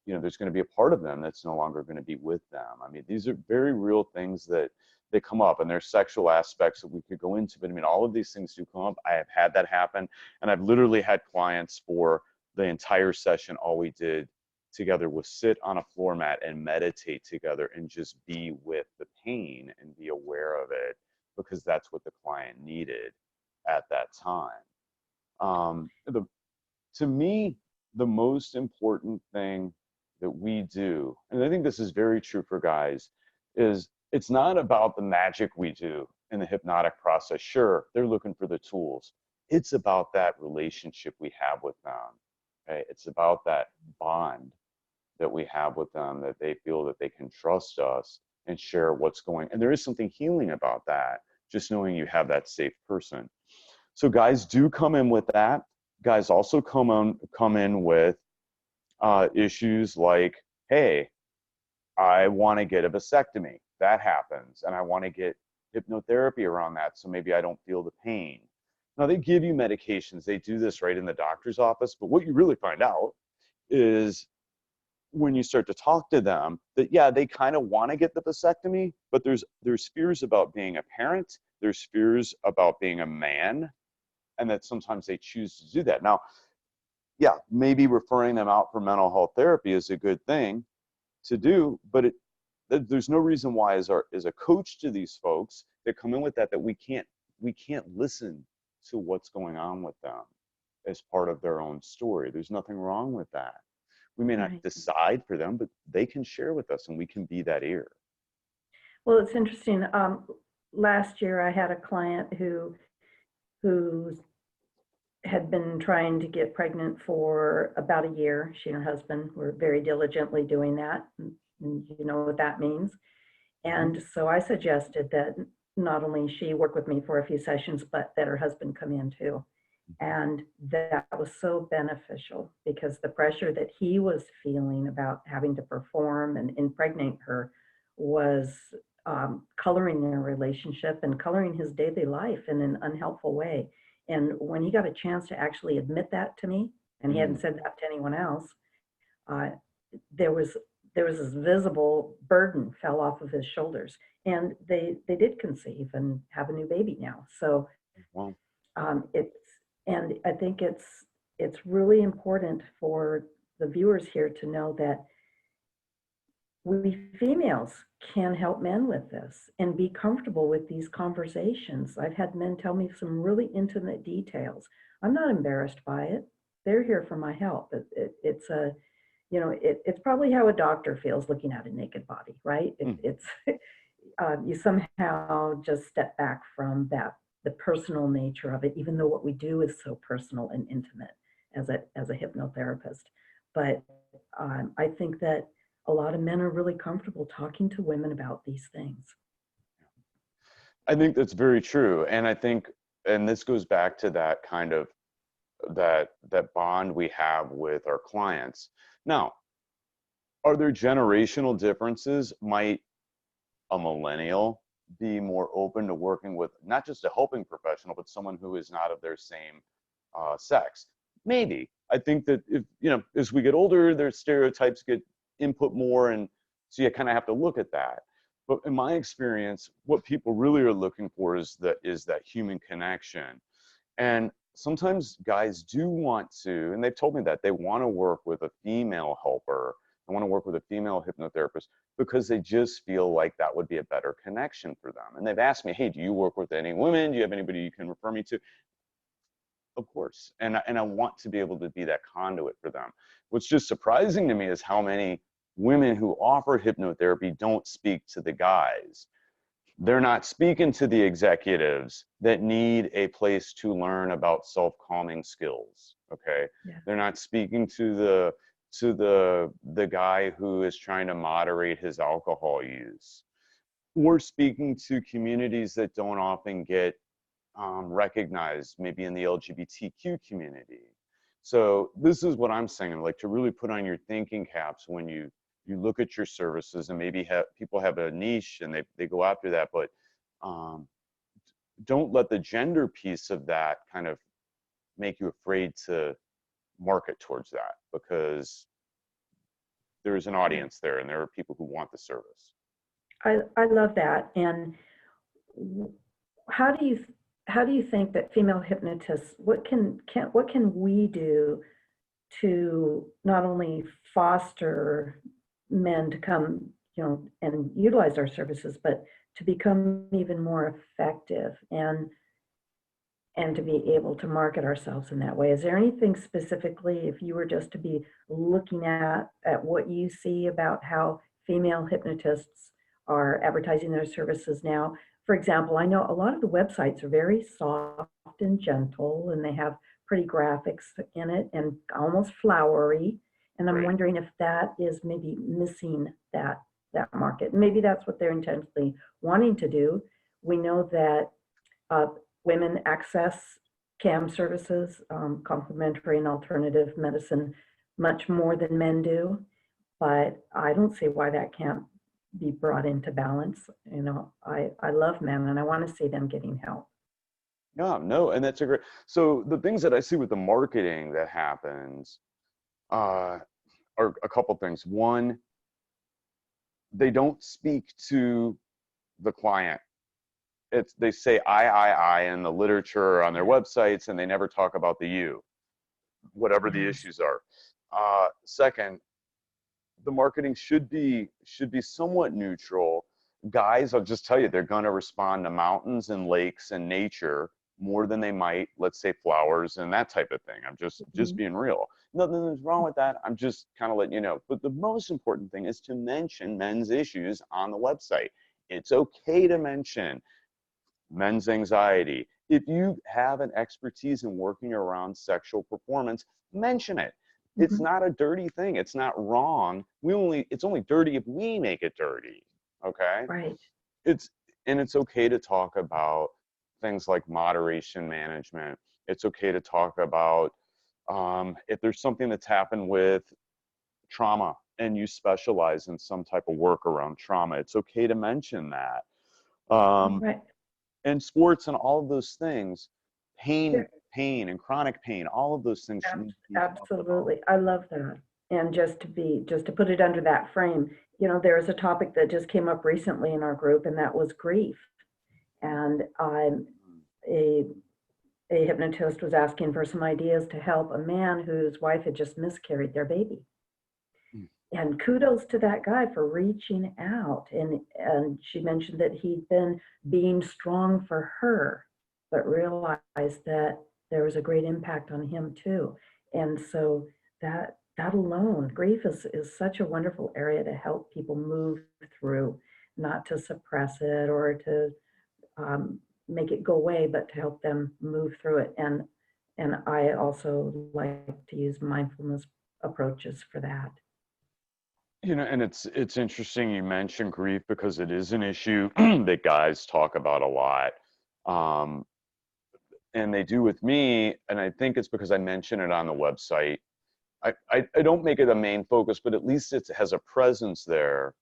you know, there's going to be a part of them that's no longer going to be with them. I mean, these are very real things that they come up, and there's sexual aspects that we could go into, but I mean, all of these things do come up. I have had that happen, and I've literally had clients for the entire session, all we did together was sit on a floor mat and meditate together and just be with the pain and be aware of it, because that's what the client needed at that time. To me, the most important thing that we do, and I think this is very true for guys, is it's not about the magic we do in the hypnotic process. Sure, they're looking for the tools. It's about that relationship we have with them. Okay? It's about that bond that we have with them, that they feel that they can trust us and share what's going. And there is something healing about that, just knowing you have that safe person. So guys do come in with that. Guys also come in with issues like, hey, I want to get a vasectomy. That happens, and I want to get hypnotherapy around that, so maybe I don't feel the pain. Now, they give you medications. They do this right in the doctor's office, but what you really find out is when you start to talk to them that, yeah, they kind of want to get the vasectomy, but there's fears about being a parent. There's fears about being a man, and that sometimes they choose to do that. Now, yeah, maybe referring them out for mental health therapy is a good thing to do, but there's no reason why, as a coach to these folks that come in with that we can't listen to what's going on with them as part of their own story. There's nothing wrong with that. We may not Right. decide for them, but they can share with us, and we can be that ear. Well, it's interesting. Last year, I had a client who had been trying to get pregnant for about a year. She and her husband were very diligently doing that, and you know what that means. And so I suggested that not only she work with me for a few sessions, but that her husband come in too. And that was so beneficial because the pressure that he was feeling about having to perform and impregnate her was coloring their relationship and coloring his daily life in an unhelpful way. And when he got a chance to actually admit that to me, and he hadn't Mm. said that to anyone else, uh, there was there was this visible burden fell off of his shoulders, and they did conceive and have a new baby now. So Well, it's and I think it's really important for the viewers here to know that we females can help men with this and be comfortable with these conversations. I've had men tell me some really intimate details. I'm not embarrassed by it. They're here for my help. It's a, it's probably how a doctor feels looking at a naked body, right? mm. It's you somehow just step back from the personal nature of it, even though what we do is so personal and intimate as a hypnotherapist. But I think that a lot of men are really comfortable talking to women about these things. I think that's very true. And I think, and this goes back to that kind of that bond we have with our clients. Now, are there generational differences? Might a millennial be more open to working with not just a helping professional, but someone who is not of their same sex? Maybe. I think that if, as we get older, their stereotypes get input more. And so you kind of have to look at that. But in my experience, what people really are looking for is that human connection. And sometimes guys do want to, and they've told me that they want to work with a female helper. They want to work with a female hypnotherapist because they just feel like that would be a better connection for them. And they've asked me, hey, do you work with any women? Do you have anybody you can refer me to? Of course. And I want to be able to be that conduit for them. What's just surprising to me is how many women who offer hypnotherapy don't speak to the guys. They're not speaking to the executives that need a place to learn about self-calming skills. Okay. Yeah. They're not speaking to the guy who is trying to moderate his alcohol use. We're speaking to communities that don't often get recognized, maybe in the LGBTQ community. So this is what I'm saying, like, to really put on your thinking caps when you look at your services, and maybe people have a niche and they go after that, but um, don't let the gender piece of that kind of make you afraid to market towards that, because there's an audience there and there are people who want the service. I love that. And how do you how do you think that female hypnotists, what can we do to not only foster men to come, and utilize our services, but to become even more effective and to be able to market ourselves in that way? Is there anything specifically, if you were just to be looking at what you see about how female hypnotists are advertising their services now? For example, I know a lot of the websites are very soft and gentle, and they have pretty graphics in it and almost flowery. And I'm Right. wondering if that is maybe missing that market. Maybe that's what they're intentionally wanting to do. We know that uh, women access CAM services, complementary and alternative medicine, much more than men do. But I don't see why that can't be brought into balance. I love men and I want to see them getting help. Yeah, no, and that's a great. So the things that I see with the marketing that happens uh, are a couple things. One, they don't speak to the client. They say I in the literature on their websites, and they never talk about the you, whatever the Yes. issues are. Second, the marketing should be somewhat neutral. Guys, I'll just tell you, they're going to respond to mountains and lakes and nature more than they might, let's say, flowers and that type of thing. I'm just Mhm. being real. Nothing's wrong with that. I'm just kind of letting you know. But the most important thing is to mention men's issues on the website. It's okay to mention men's anxiety. If you have an expertise in working around sexual performance, mention it. It's Mhm. not a dirty thing. It's not wrong. It's only dirty if we make it dirty. Okay? Right. It's and it's okay to talk about things like moderation management. It's okay to talk about if there's something that's happened with trauma and you specialize in some type of work around trauma, it's okay to mention that. Right. And sports and all of those things, Yeah. pain and chronic pain, all of those things should need to be talked about. Absolutely. I love that. And just to put it under that frame, there is a topic that just came up recently in our group, and that was grief. And a, a hypnotist was asking for some ideas to help a man whose wife had just miscarried their baby. Mm. And kudos to that guy for reaching out. And she mentioned that he'd been being strong for her, but realized that there was a great impact on him too. And so that alone, grief is such a wonderful area to help people move through, not to suppress it or to make it go away, but to help them move through it. And I also like to use mindfulness approaches for that. And it's interesting you mentioned grief because it is an issue that guys talk about a lot. Um, and they do with me, and I think it's because I mention it on the website. I don't make it a main focus, but at least it has a presence there.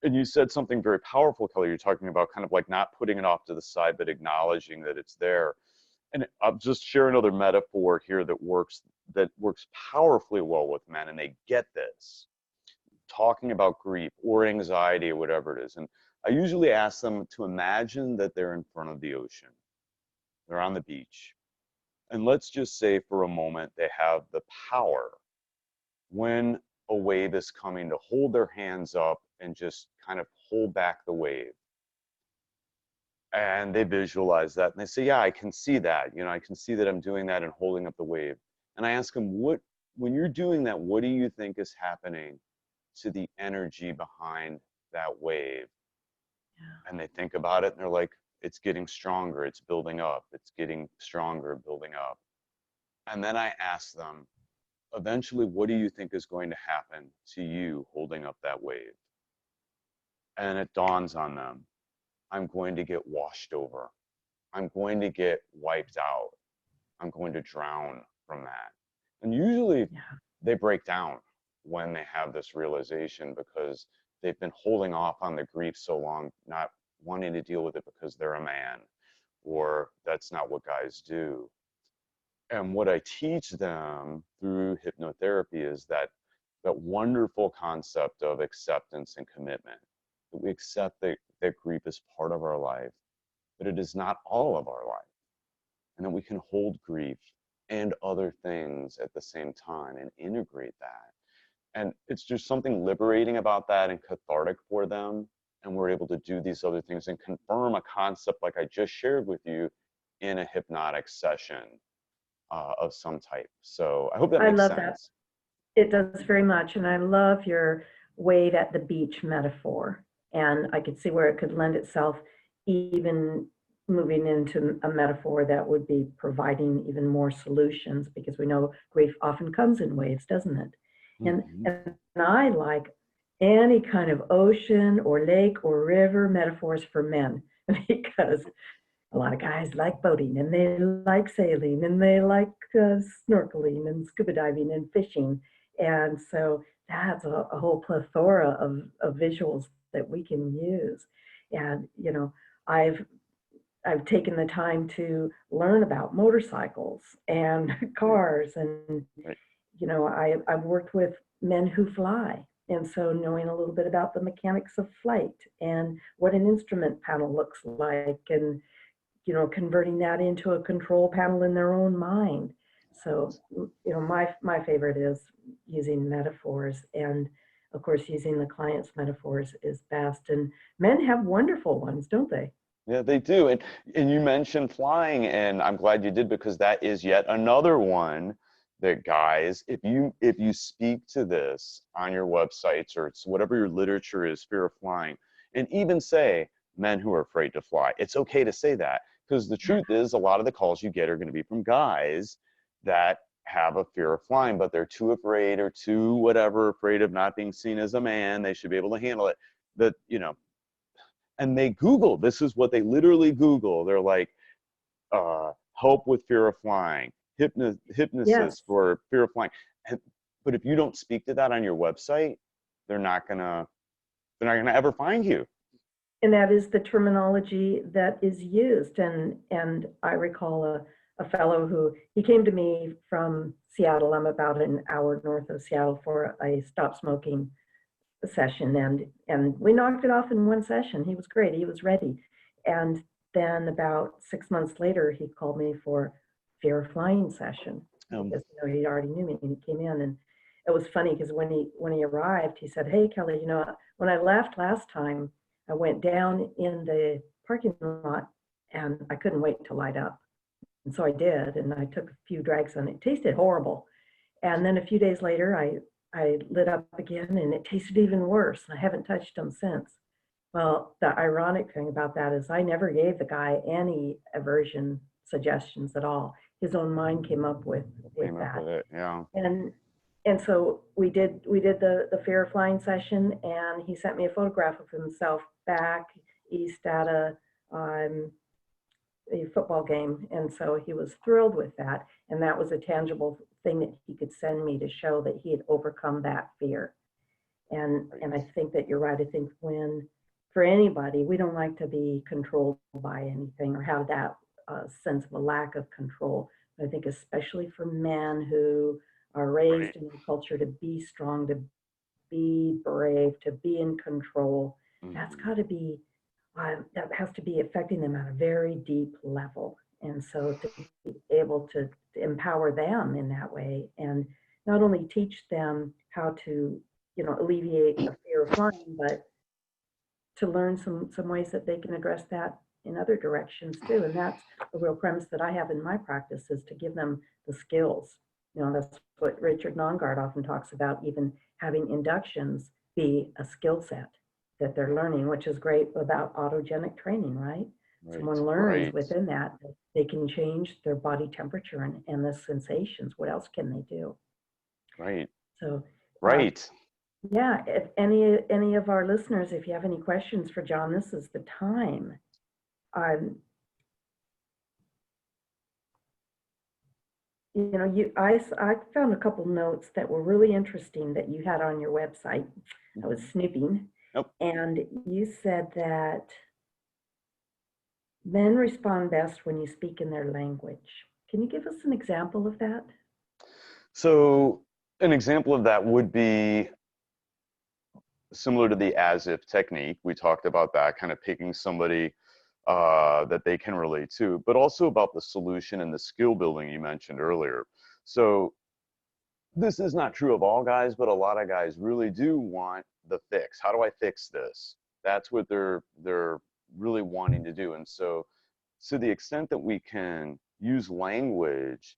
And you said something very powerful, Kelly. You're talking about kind of like not putting it off to the side, but acknowledging that it's there. And I'll just share another metaphor here that works powerfully well with men, and they get this. Talking about grief or anxiety or whatever it is. And I usually ask them to imagine that they're in front of the ocean. They're on the beach. And let's just say for a moment they have the power when a wave is coming to hold their hands up and just kind of hold back the wave. And they visualize that and they say, yeah, I can see that. I can see that I'm doing that and holding up the wave. And I ask them, when you're doing that, what do you think is happening to the energy behind that wave? Yeah. And they think about it and they're like, it's getting stronger, it's building up, it's getting stronger, building up. And then I ask them, eventually, what do you think is going to happen to you holding up that wave? And it dawns on them, I'm going to get washed over. I'm going to get wiped out. I'm going to drown from that. And usually Yeah. they break down when they have this realization because they've been holding off on the grief so long, not wanting to deal with it because they're a man or that's not what guys do. And what I teach them through hypnotherapy is that wonderful concept of acceptance and commitment. That we accept that grief is part of our life, but it is not all of our life. And that we can hold grief and other things at the same time and integrate that. And it's just something liberating about that and cathartic for them. And we're able to do these other things and confirm a concept like I just shared with you in a hypnotic session of some type. So I hope that I makes love that. sense. It does very much. And I love your wave at the beach metaphor. And I could see where it could lend itself even moving into a metaphor that would be providing even more solutions, because we know grief often comes in waves, doesn't it? And, Mm-hmm. and I like any kind of ocean or lake or river metaphors for men because a lot of guys like boating and they like sailing and they like snorkeling and scuba diving and fishing. And so that's a whole plethora of visuals that we can use. And, I've I've taken the time to learn about motorcycles and cars. And, Right. I've worked with men who fly. And so knowing a little bit about the mechanics of flight and what an instrument panel looks like, and converting that into a control panel in their own mind. So, my favorite is using metaphors, and of course, using the client's metaphors is best. And men have wonderful ones, don't they? Yeah, they do. And you mentioned flying, and I'm glad you did because that is yet another one that guys, if you speak to this on your websites or it's whatever your literature is, fear of flying, and even say men who are afraid to fly, it's okay to say that because the truth is a lot of the calls you get are going to be from guys that have a fear of flying, but they're too afraid or too whatever, afraid of not being seen as a man. They should be able to handle it. That, and they Google, this is what they literally Google. They're like, help with fear of flying, Yes. hypnosis for fear of flying. But if you don't speak to that on your website, they're not gonna ever find you. And that is the terminology that is used. And I recall a fellow who, he came to me from Seattle. I'm about an hour north of Seattle for a stop smoking session, and we knocked it off in one session. He was great. He was ready. And then about 6 months later, he called me for fear of flying session Um, because he already knew me, and he came in. And it was funny because when he arrived, he said, "Hey, Kelly, when I left last time, I went down in the parking lot and I couldn't wait to light up. And so I did, and I took a few drags on it. It tasted horrible. And then a few days later, I lit up again and it tasted even worse. And I haven't touched them since." Well, the ironic thing about that is I never gave the guy any aversion suggestions at all. His own mind came up with came up that. with it, yeah. And so we did the fear of flying session, and he sent me a photograph of himself back east at a football game. And so he was thrilled with that. And that was a tangible thing that he could send me to show that he had overcome that fear. And I think that you're right. I think for anybody, we don't like to be controlled by anything or have that sense of a lack of control. But I think especially for men who are raised Right. in a culture to be strong, to be brave, to be in control, that's Mhm. got to be that has to be affecting them at a very deep level. And so to be able to empower them in that way, and not only teach them how to, alleviate a fear of flying, but to learn some ways that they can address that in other directions too. And that's a real premise that I have in my practice, is to give them the skills. That's what Richard Nongard often talks about, even having inductions be a skill set that they're learning, which is great about autogenic training, right? Right, Someone learns right, within that they can change their body temperature and the sensations. What else can they do? right, So, uh, right. yeah, if any of our listeners, if you have any questions for John, this is the time. Um, I found a couple notes that were really interesting that you had on your website. I was Mhm. snooping, Nope. and you said that men respond best when you speak in their language. Can you give us an example of that? So an example of that would be similar to the as if technique. We talked about that, kind of picking somebody that they can relate to, but also about the solution and the skill building you mentioned earlier. So this is not true of all guys, but a lot of guys really do want the fix. How do I fix this? That's what they're really wanting to do. And so to the extent that we can use language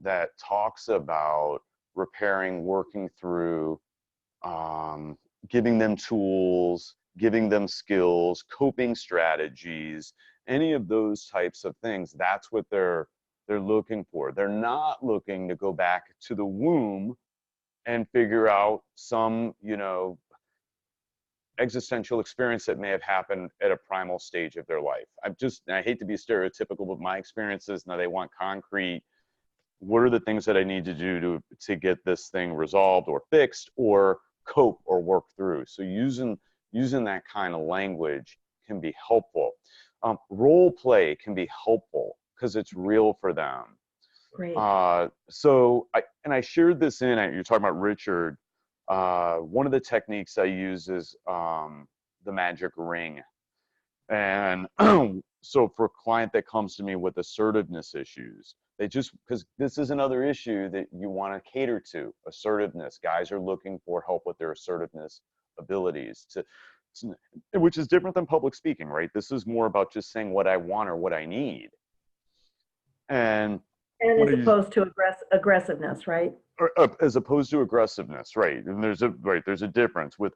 that talks about repairing, working through, um, giving them tools, giving them skills, coping strategies, any of those types of things, that's what they're looking for. They're not looking to go back to the womb and figure out some, existential experience that may have happened at a primal stage of their life. I hate to be stereotypical, but my experiences now, they want concrete. What are the things that I need to do to get this thing resolved or fixed or cope or work through? So using that kind of language can be helpful. Role play can be helpful because it's real for them. Great. I shared this you're talking about Richard. One of the techniques I use is the magic ring. And so for a client that comes to me with assertiveness issues, because this is another issue that you want to cater to, assertiveness. Guys are looking for help with their assertiveness abilities, which is different than public speaking, right? This is more about just saying what I want or what I need. And And what as are you, opposed to aggressiveness, right? as opposed to aggressiveness, right? And there's a difference with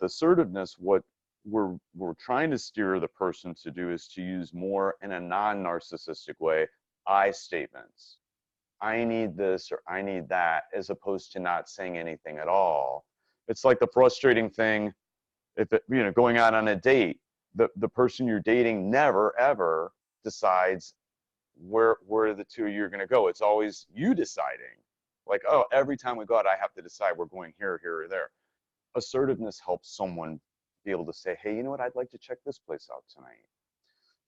assertiveness. What we're trying to steer the person to do is to use more in a non-narcissistic way, I statements. I need this or I need that, as opposed to not saying anything at all. It's like the frustrating thing going out on a date, the person you're dating never ever decides where the two of you are going to go. It's always you deciding. Like, oh, every time we go out, I have to decide we're going here, here, or there. Assertiveness helps someone be able to say, hey, you know what? I'd like to check this place out tonight.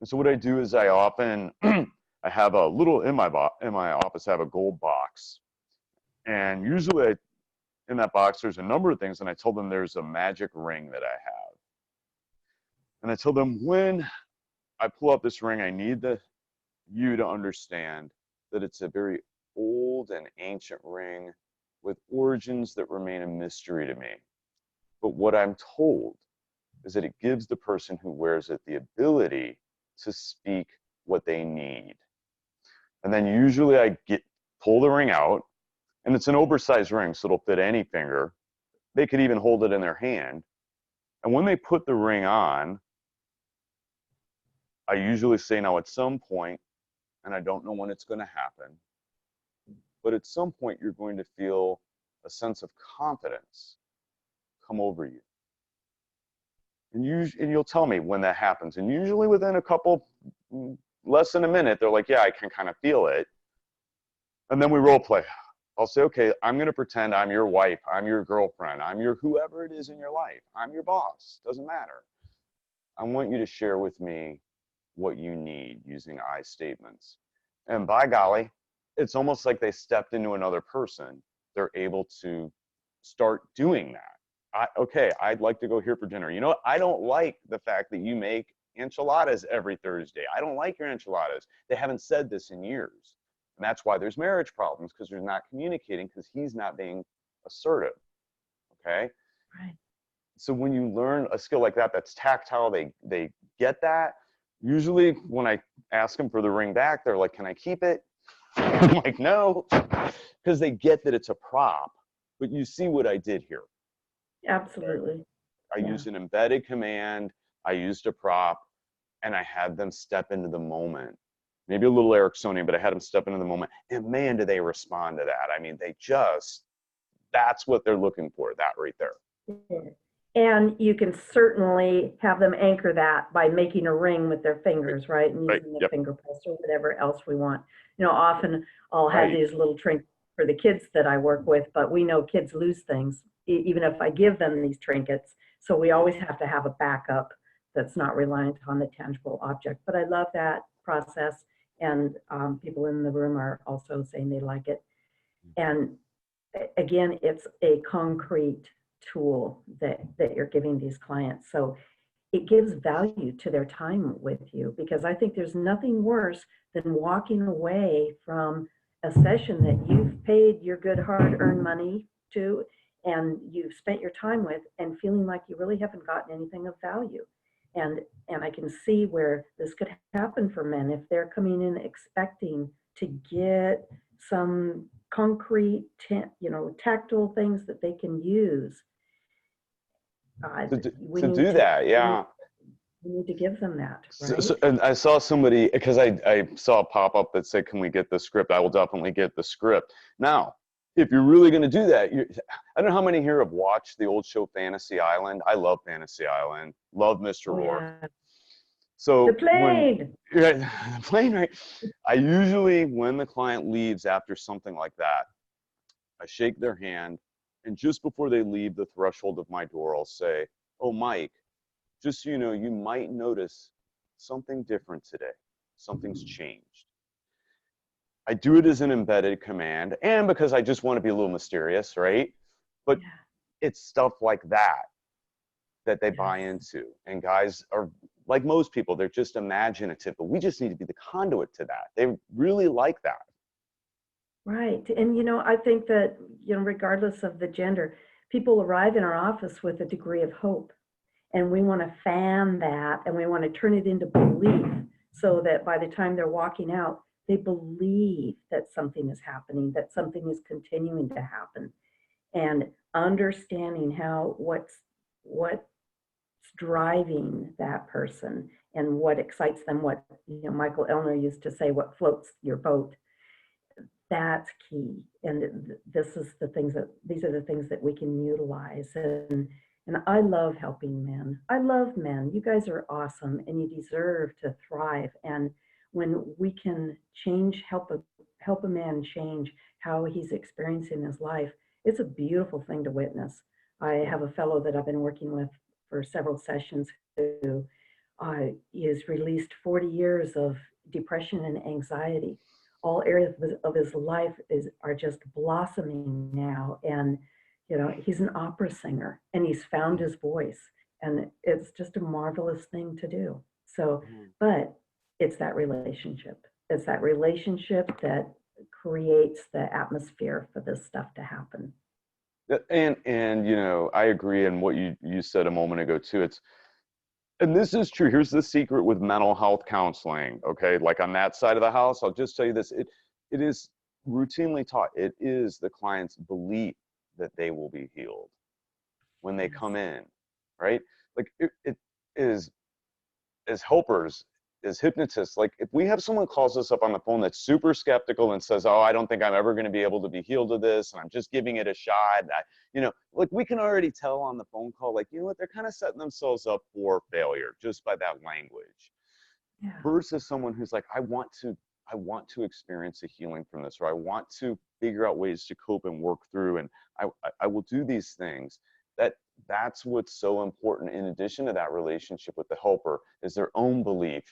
And so what I do is I often, I have a little, in my office, I have a gold box. And usually in that box, there's a number of things. And I tell them there's a magic ring that I have. And I tell them, when I pull out this ring, I need you to understand that it's a very old and ancient ring with origins that remain a mystery to me. But what I'm told is that it gives the person who wears it the ability to speak what they need. And then usually I pull the ring out, and it's an oversized ring, so it'll fit any finger. They could even hold it in their hand. And when they put the ring on, I usually say, now at some point, and I don't know when it's going to happen, but at some point you're going to feel a sense of confidence come over you. And you'll tell me when that happens. And usually within a couple, less than a minute, they're like, yeah, I can kind of feel it. And then we role play. I'll say, okay, I'm going to pretend I'm your wife, I'm your girlfriend, I'm your whoever it is in your life. I'm your boss, doesn't matter. I want you to share with me what you need using I statements. And by golly, it's almost like they stepped into another person. They're able to start doing that. Okay, I'd like to go here for dinner. You know what? I don't like the fact that you make enchiladas every Thursday. I don't like your enchiladas. They haven't said this in years. And that's why there's marriage problems, because they're not communicating, because he's not being assertive. Okay? Right. So when you learn a skill like that, that's tactile, they get that. Usually when I ask them for the ring back, they're like, can I keep it? I'm like, no, because they get that it's a prop. But you see what I did here. Absolutely. I used an embedded command, I used a prop, and I had them step into the moment. Maybe a little Ericksonian, but I had them step into the moment. And man, do they respond to that. I mean, that's what they're looking for, that right there. Yeah. And you can certainly have them anchor that by making a ring with their fingers, right? And using the finger press or whatever else we want. You know, often I'll have these little trinkets for the kids that I work with, but we know kids lose things, even if I give them these trinkets. So we always have to have a backup that's not reliant on the tangible object. But I love that process. And people in the room are also saying they like it. And again, it's a concrete tool that you're giving these clients. So it gives value to their time with you, because I think there's nothing worse than walking away from a session that you've paid your good hard-earned money to and you've spent your time with, and feeling like you really haven't gotten anything of value. And I can see where this could happen for men if they're coming in expecting to get some concrete, tactile things that they can use. To do that, yeah. We need to give them that, right? And I saw somebody, because I saw a pop-up that said, can we get the script? I will definitely get the script. Now, if you're really going to do that, I don't know how many here have watched the old show Fantasy Island. I love Fantasy Island. Love Mr. Rourke. Yeah. So the plane. The plane, right? I usually, when the client leaves after something like that, I shake their hand, and just before they leave the threshold of my door, I'll say, oh, Mike, just so you know, you might notice something different today. Something's changed. I do it as an embedded command, and because I just want to be a little mysterious, right? But it's stuff like that they buy into. And guys are, like most people, they're just imaginative, but we just need to be the conduit to that. They really like that. Right. And, I think that, regardless of the gender, people arrive in our office with a degree of hope. And we want to fan that, and we want to turn it into belief, so that by the time they're walking out, they believe that something is happening, that something is continuing to happen. And understanding what's driving that person and what excites them, what Michael Elner used to say, what floats your boat. That's key. And these are the things that we can utilize. And I love helping men. I love men. You guys are awesome, and you deserve to thrive. And when we can help a man change how he's experiencing his life, it's a beautiful thing to witness. I have a fellow that I've been working with for several sessions who is released 40 years of depression and anxiety. All areas of his life are just blossoming now. And, he's an opera singer and he's found his voice. And it's just a marvelous thing to do. So, but it's that relationship. It's that relationship that creates the atmosphere for this stuff to happen. And I agree in what you said a moment ago too. And this is true. Here's the secret with mental health counseling. Okay, like on that side of the house, I'll just tell you this: it is routinely taught. It is the client's belief that they will be healed when they come in, right? Like it is, as helpers, as hypnotists, like if we have someone calls us up on the phone that's super skeptical and says, oh, I don't think I'm ever going to be able to be healed of this, and I'm just giving it a shot, like we can already tell on the phone call, like, you know what, they're kind of setting themselves up for failure just by that language. Yeah. Versus someone who's like, I want to experience a healing from this, or I want to figure out ways to cope and work through, and I will do these things. That's what's so important, in addition to that relationship with the helper, is their own belief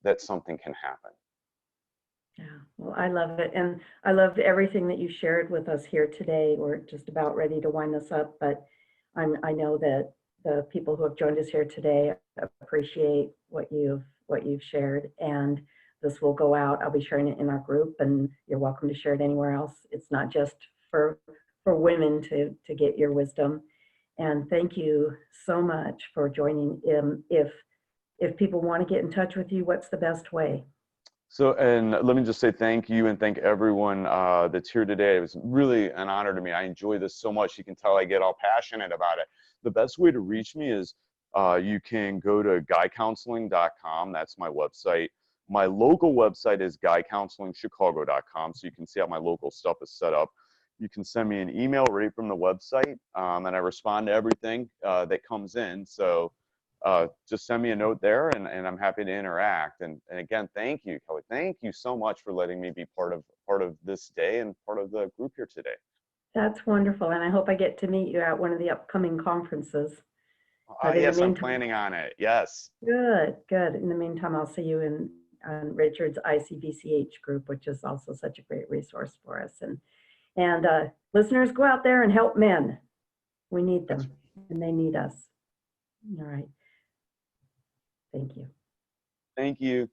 that something can happen. Yeah, well, I love it. And I loved everything that you shared with us here today. We're just about ready to wind this up, but I know that the people who have joined us here today appreciate what you've shared. And this will go out. I'll be sharing it in our group, and you're welcome to share it anywhere else. It's not just for women to get your wisdom. And thank you so much for joining. If people want to get in touch with you, what's the best way? So, and let me just say thank you and thank everyone that's here today. It was really an honor to me. I enjoy this so much. You can tell I get all passionate about it. The best way to reach me is you can go to guycounseling.com. That's my website. My local website is guycounselingchicago.com, so you can see how my local stuff is set up. You can send me an email right from the website, and I respond to everything that comes in. So just send me a note there, and I'm happy to interact. And again, thank you, Kelly. Thank you so much for letting me be part of this day and part of the group here today. That's wonderful, and I hope I get to meet you at one of the upcoming conferences. Yes, I'm planning on it. Yes. Good, good. In the meantime, I'll see you in Richard's ICBCH group, which is also such a great resource for us. And listeners, go out there and help men. We need them, and they need us. All right. Thank you. Thank you.